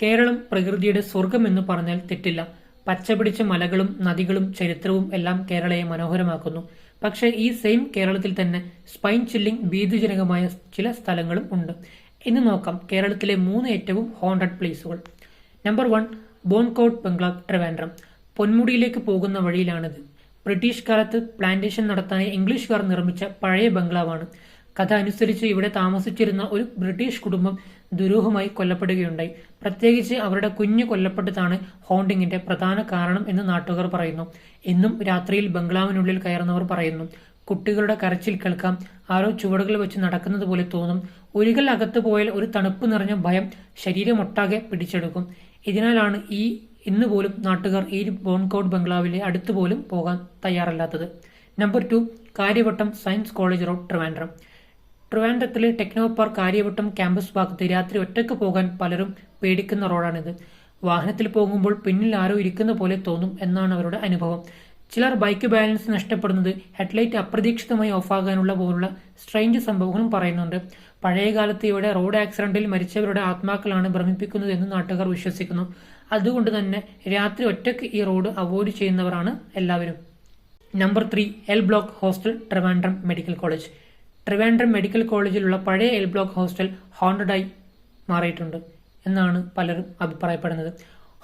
കേരളം പ്രകൃതിയുടെ സ്വർഗമെന്ന് പറഞ്ഞാൽ തെറ്റില്ല. പച്ചപിടിച്ച മലകളും നദികളും ചരിത്രവും എല്ലാം കേരളയെ മനോഹരമാക്കുന്നു. പക്ഷേ ഈ സെയിം കേരളത്തിൽ തന്നെ സ്പൈൻ ചില്ലിംഗ് ഭീതിജനകമായ ചില സ്ഥലങ്ങളും ഉണ്ട്. ഇന്ന് നോക്കാം കേരളത്തിലെ 3 ഏറ്റവും ഹോണ്ടഡ് പ്ലേസുകൾ. നമ്പർ 1, ബോൺകോട്ട് ബംഗ്ലാവ്, ട്രിവാൻഡ്രം. പൊന്മുടിയിലേക്ക് പോകുന്ന വഴിയിലാണിത്. ബ്രിട്ടീഷ് കാലത്ത് പ്ലാന്റേഷൻ നടത്താനായി ഇംഗ്ലീഷുകാർ നിർമ്മിച്ച പഴയ ബംഗ്ലാവാണ്. കഥ അനുസരിച്ച് ഇവിടെ താമസിച്ചിരുന്ന ഒരു ബ്രിട്ടീഷ് കുടുംബം ദുരൂഹമായി കൊല്ലപ്പെടുകയുണ്ടായി. പ്രത്യേകിച്ച് അവരുടെ കുഞ്ഞ് കൊല്ലപ്പെട്ടതാണ് ഹോണ്ടിങ്ങിന്റെ പ്രധാന കാരണം എന്ന് നാട്ടുകാർ പറയുന്നു. ഇന്നും രാത്രിയിൽ ബംഗ്ലാവിനുള്ളിൽ കയറുന്നവർ പറയുന്നു, കുട്ടികളുടെ കരച്ചിൽ കേൾക്കാം, ആരോ ചുവടുകൾ വെച്ച് നടക്കുന്നത് പോലെ തോന്നും, ഒരിക്കൽ അകത്ത് പോയാൽ ഒരു തണുപ്പ് നിറഞ്ഞ ഭയം ശരീരമൊട്ടാകെ പിടിച്ചെടുക്കും. ഇതിനാലാണ് ഇന്ന് പോലും നാട്ടുകാർ ഈ ബോൺകോട്ട് ബംഗ്ലാവിലെ അടുത്ത് പോലും പോകാൻ തയ്യാറല്ലാത്തത്. Number 2, Karyavattom science college road, Trivandrum. ട്രിവാൻഡ്രത്തിലെ ടെക്നോ പാർക്ക് കാര്യവട്ടം ക്യാമ്പസ് ഭാഗത്ത് രാത്രി ഒറ്റയ്ക്ക് പോകാൻ പലരും പേടിക്കുന്ന റോഡാണിത്. വാഹനത്തിൽ പോകുമ്പോൾ പിന്നിൽ ആരോ ഇരിക്കുന്ന പോലെ തോന്നും എന്നാണ് അവരുടെ അനുഭവം. ചിലർ ബൈക്ക് ബാലൻസ് നഷ്ടപ്പെടുന്നത്, ഹെഡ്ലൈറ്റ് അപ്രതീക്ഷിതമായി ഓഫാകാനുള്ള പോലുള്ള സ്ട്രേഞ്ച് സംഭവങ്ങളും പറയുന്നുണ്ട്. പഴയകാലത്ത് ഇവിടെ റോഡ് ആക്സിഡന്റിൽ മരിച്ചവരുടെ ആത്മാക്കളാണ് ഭ്രമിപ്പിക്കുന്നത് എന്ന് നാട്ടുകാർ വിശ്വസിക്കുന്നു. അതുകൊണ്ട് തന്നെ രാത്രി ഒറ്റയ്ക്ക് ഈ റോഡ് അവോയ്ഡ് ചെയ്യുന്നവരാണ് എല്ലാവരും. Number 3, L block hostel, Trivandrum medical college. Trivandrum medical കോളേജിലുള്ള പഴയ എൽ ബ്ലോക്ക് ഹോസ്റ്റൽ ഹോണ്ടഡായി മാറിയിട്ടുണ്ട് എന്നാണ് പലരും അഭിപ്രായപ്പെടുന്നത്.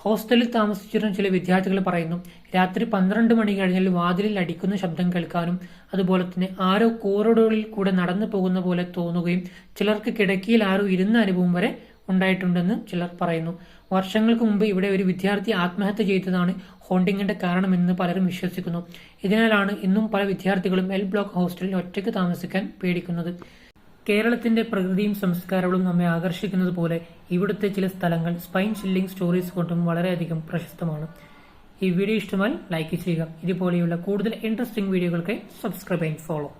ഹോസ്റ്റലിൽ താമസിച്ചിരുന്ന ചില വിദ്യാർത്ഥികൾ പറയുന്നു, രാത്രി 12 മണി കഴിഞ്ഞാൽ വാതിലിൽ അടിക്കുന്ന ശബ്ദം കേൾക്കാനും അതുപോലെ തന്നെ ആരോ കോറിഡോറിൽ കൂടെ നടന്നു പോകുന്ന പോലെ തോന്നുകയും ചിലർക്ക് കിടക്കയിൽ ആരോ ഇരുന്ന അനുഭവം വരെ ഉണ്ടായിട്ടുണ്ടെന്ന് ചിലർ പറയുന്നു. വർഷങ്ങൾക്ക് മുമ്പ് ഇവിടെ ഒരു വിദ്യാർത്ഥി ആത്മഹത്യ ചെയ്തതാണ് ഹോണ്ടിങ്ങിന്റെ കാരണമെന്ന് പലരും വിശ്വസിക്കുന്നു. ഇതിനാലാണ് ഇന്നും പല വിദ്യാർത്ഥികളും എൽ ബ്ലോക്ക് ഹോസ്റ്റലിൽ ഒറ്റയ്ക്ക് താമസിക്കാൻ പേടിക്കുന്നത്. കേരളത്തിന്റെ പ്രകൃതിയും സംസ്കാരവും നമ്മെ ആകർഷിക്കുന്നത് പോലെ ഇവിടുത്തെ ചില സ്ഥലങ്ങൾ സ്പൈൻ ചില്ലിംഗ് സ്റ്റോറീസ് കൊണ്ടും വളരെയധികം പ്രശസ്തമാണ്. ഈ വീഡിയോ ഇഷ്ടമായാൽ ലൈക്ക് ചെയ്യുക. ഇതുപോലെയുള്ള കൂടുതൽ ഇൻട്രസ്റ്റിംഗ് വീഡിയോകൾക്ക് സബ്സ്ക്രൈബ് ആൻഡ് ഫോളോ.